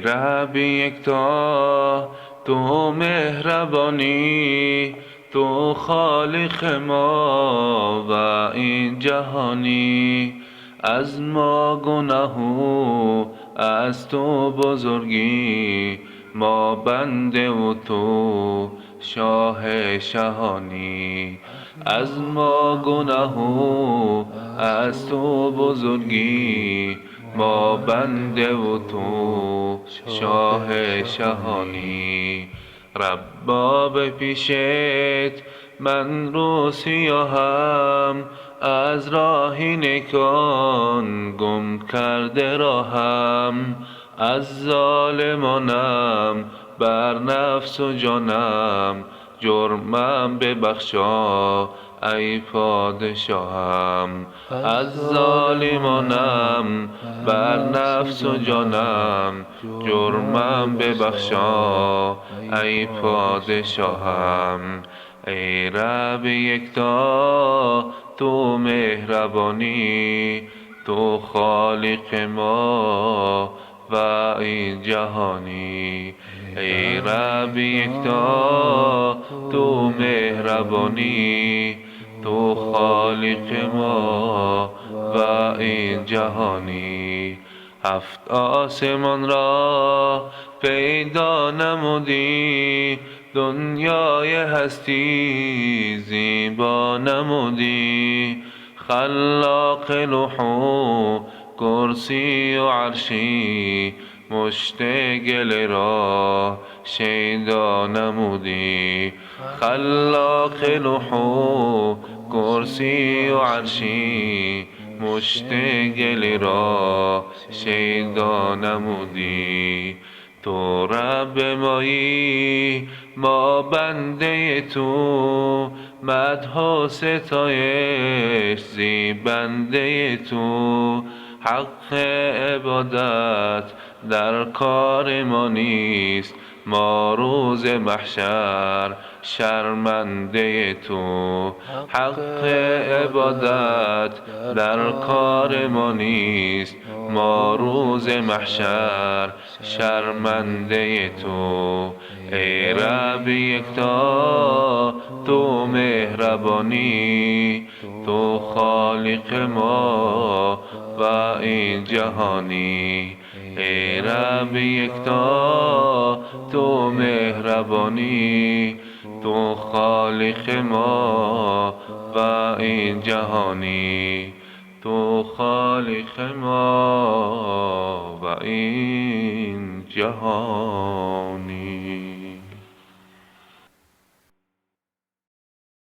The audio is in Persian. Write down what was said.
رب یکتا، تو مهربانی، تو خالق ما و این جهانی. از ما گناه و از تو بزرگی، ما بنده و تو شاه شهانی. از ما گناه و از تو بزرگی، ما بنده و تو شاه شهانی. ربا به پیشت من رو سیاهم، از راه نیکان گم کرده راهم. از ظالمانم بر نفس و جانم، جرمم ببخشا ای پادشاهم. از ظالمانم بر نفس و جانم، جرمم ببخشا ای پادشاهم. ای رب یکتا، تو مهربانی، تو خالق ما و این جهانی. ای رب یکتا، تو مهربانی، تو خالق ما و این جهانی. هفت آسمان را پیدا نمودی، دنیای هستی زیبا نمودی. خلاق لوح و کرسی و عرشی، مشت گل را شیدا نمودی. خلاق لوح و کرسی و عرشی، مشت گل را شیدا نمودی. تو رب مایی، ما بنده تو، مدح و ستایش زی بنده تو. حق عبادت در کار ما نیست، ما روز محشر شرمنده تو. حق عبادت در کار ما نیست، ما روز محشر شرمنده تو. ای رب یکتا، تو مهربانی، تو خالق ما و این جهانی. ای رب یکتا، تو مهربانی، تو خالق ما و این جهانی. تو خالق ما و این جهان.